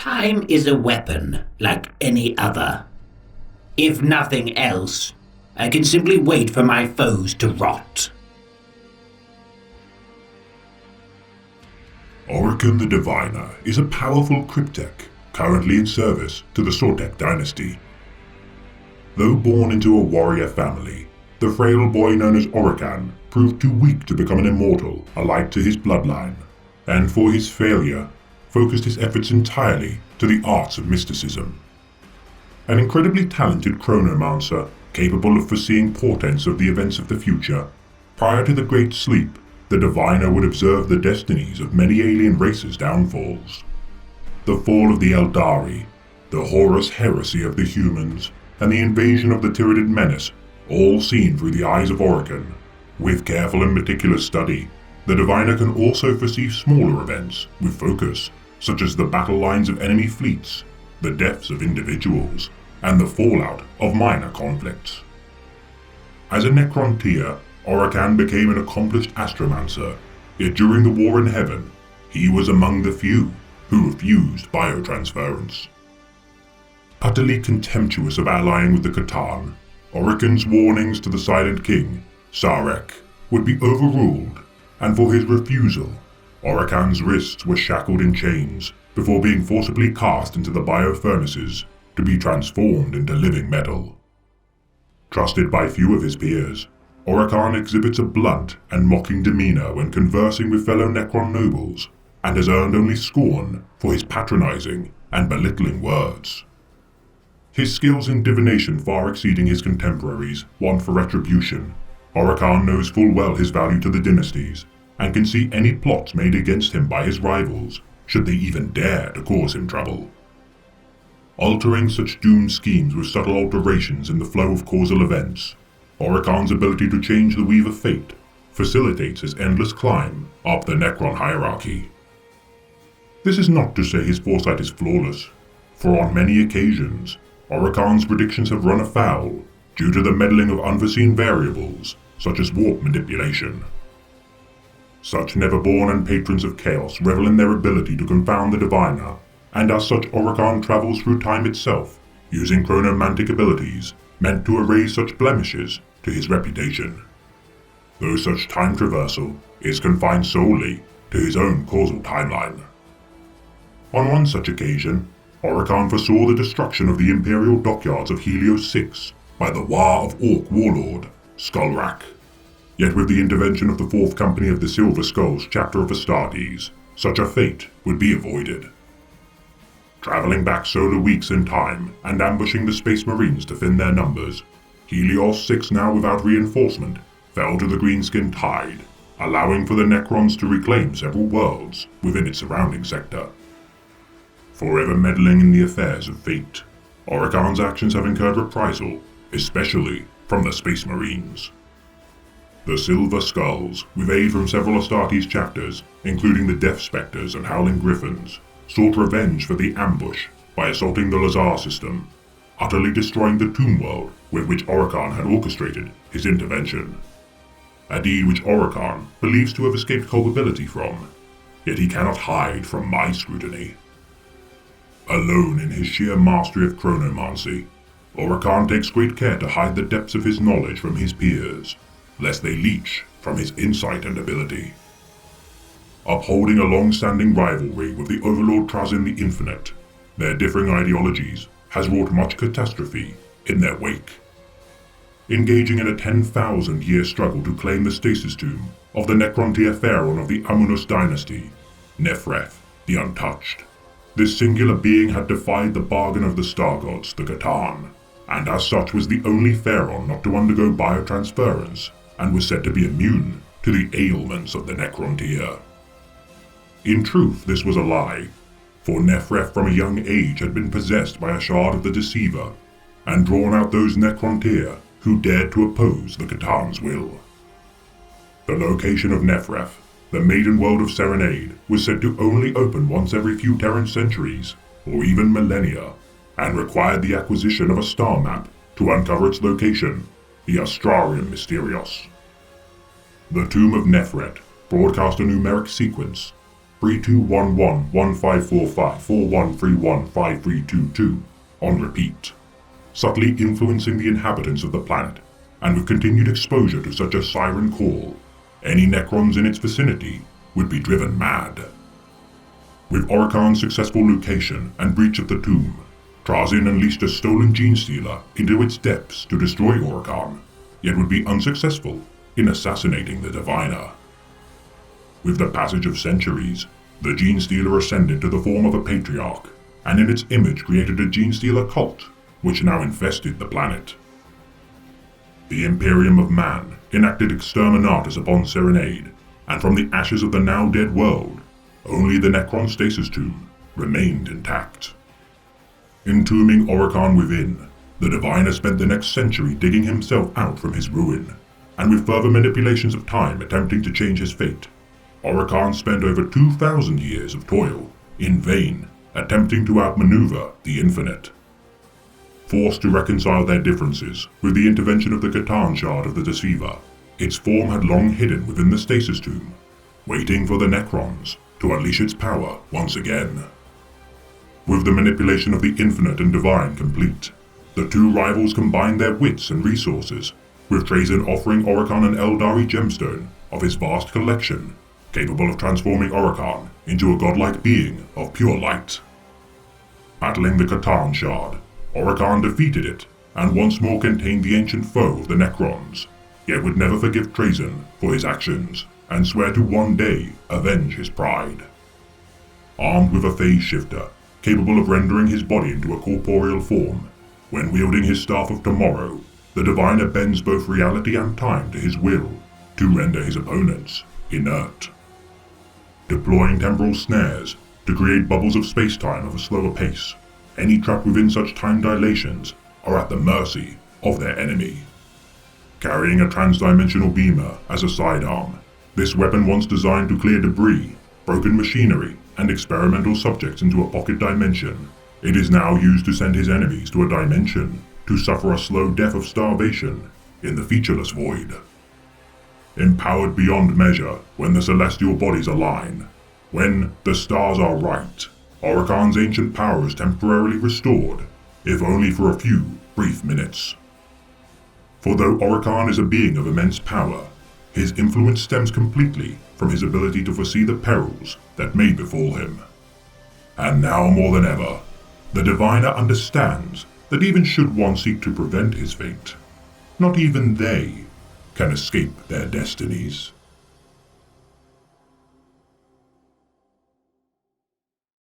Time is a weapon, like any other. If nothing else, I can simply wait for my foes to rot. Orokin the Diviner is a powerful cryptech currently in service to the Sortek dynasty. Though born into a warrior family, the frail boy known as Orokin proved too weak to become an immortal alike to his bloodline, and for his failure, focused his efforts entirely to the arts of mysticism. An incredibly talented chronomancer capable of foreseeing portents of the events of the future, prior to the Great Sleep, the Diviner would observe the destinies of many alien races' downfalls. The fall of the Eldari, the Horus heresy of the humans, and the invasion of the Tyranid menace, all seen through the eyes of Orokin. With careful and meticulous study, the Diviner can also foresee smaller events with focus, such as the battle lines of enemy fleets, the deaths of individuals, and the fallout of minor conflicts. As a Necrontyr, Orokin became an accomplished astromancer, yet during the War in Heaven, he was among the few who refused biotransference. Utterly contemptuous of allying with the C'tan, Orokin's warnings to the Silent King, Sarek, would be overruled, and for his refusal, Orokin's wrists were shackled in chains before being forcibly cast into the biofurnaces to be transformed into living metal. Trusted by few of his peers, Orokin exhibits a blunt and mocking demeanor when conversing with fellow Necron nobles, and has earned only scorn for his patronizing and belittling words. His skills in divination far exceeding his contemporaries' want for retribution, Orokin knows full well his value to the dynasties, and can see any plots made against him by his rivals, should they even dare to cause him trouble. Altering such doomed schemes with subtle alterations in the flow of causal events, Orokin's ability to change the weave of fate facilitates his endless climb up the Necron hierarchy. This is not to say his foresight is flawless, for on many occasions, Orokin's predictions have run afoul due to the meddling of unforeseen variables, such as warp manipulation. Such Neverborn and patrons of chaos revel in their ability to confound the Diviner, and as such Orokin travels through time itself, using chronomantic abilities meant to erase such blemishes to his reputation. Though such time traversal is confined solely to his own causal timeline. On one such occasion, Orokin foresaw the destruction of the Imperial dockyards of Helios 6 by the War of Orc warlord, Skullrak. Yet with the intervention of the 4th Company of the Silver Skulls chapter of Astartes, such a fate would be avoided. Traveling back solar weeks in time and ambushing the Space Marines to thin their numbers, Helios 6, now without reinforcement, fell to the Greenskin Tide, allowing for the Necrons to reclaim several worlds within its surrounding sector. Forever meddling in the affairs of fate, Orokin's actions have incurred reprisal, especially from the Space Marines. The Silver Skulls, with aid from several Astartes chapters, including the Death Spectres and Howling Griffins, sought revenge for the ambush by assaulting the Lazar system, utterly destroying the Tomb World with which Orokin had orchestrated his intervention. A deed which Orokin believes to have escaped culpability from, yet he cannot hide from my scrutiny. Alone in his sheer mastery of chronomancy, Orokin takes great care to hide the depths of his knowledge from his peers, lest they leech from his insight and ability. Upholding a long-standing rivalry with the Overlord Trazyn the Infinite, their differing ideologies has wrought much catastrophe in their wake. Engaging in a 10,000-year struggle to claim the stasis tomb of the Necrontyr Pharaon of the Amunus dynasty, Nephreth the Untouched, this singular being had defied the bargain of the star gods, the C'tan, and as such was the only Pharaon not to undergo biotransference, and was said to be immune to the ailments of the Necrontyr. In truth, this was a lie, for Nephreth from a young age had been possessed by a shard of the Deceiver, and drawn out those Necrontyr who dared to oppose the C'tan's will. The location of Nephreth, the maiden world of Serenade, was said to only open once every few Terran centuries, or even millennia, and required the acquisition of a star map to uncover its location, the Astrarium Mysterios. The Tomb of Nephreth broadcast a numeric sequence, 3211-1545-4131-5322 on repeat, subtly influencing the inhabitants of the planet, and with continued exposure to such a siren call, any Necrons in its vicinity would be driven mad. With Orokan's successful location and breach of the tomb, Trazyn unleashed a stolen Genestealer into its depths to destroy Orokan, yet would be unsuccessful in assassinating the Diviner. With the passage of centuries, the Genestealer ascended to the form of a patriarch, and in its image created a Genestealer cult, which now infested the planet. The Imperium of Man enacted Exterminatus upon Serenade, and from the ashes of the now dead world, only the Necron Stasis Tomb remained intact. Entombing Orokan within, the Diviner spent the next century digging himself out from his ruin, and with further manipulations of time attempting to change his fate, Orokan spent over 2,000 years of toil, in vain, attempting to outmaneuver the Infinite. Forced to reconcile their differences with the intervention of the Catan Shard of the Deceiver, its form had long hidden within the Stasis Tomb, waiting for the Necrons to unleash its power once again. With the manipulation of the Infinite and Divine complete, the two rivals combined their wits and resources, with Trazyn offering Orokan an Eldari gemstone of his vast collection, capable of transforming Orokan into a godlike being of pure light. Battling the Catan Shard, Orokan defeated it, and once more contained the ancient foe of the Necrons, yet would never forgive Trazyn for his actions, and swear to one day avenge his pride. Armed with a phase shifter, capable of rendering his body into a corporeal form, when wielding his Staff of Tomorrow, the Diviner bends both reality and time to his will, to render his opponents inert. Deploying temporal snares to create bubbles of space-time of a slower pace, any trapped within such time dilations are at the mercy of their enemy. Carrying a transdimensional beamer as a sidearm, this weapon once designed to clear debris, broken machinery, and experimental subjects into a pocket dimension, it is now used to send his enemies to a dimension to suffer a slow death of starvation in the featureless void. Empowered beyond measure when the celestial bodies align, when the stars are right, Orokan's ancient power is temporarily restored, if only for a few brief minutes. For though Orokan is a being of immense power, his influence stems completely from his ability to foresee the perils that may befall him. And now more than ever, the Diviner understands that even should one seek to prevent his fate, not even they can escape their destinies.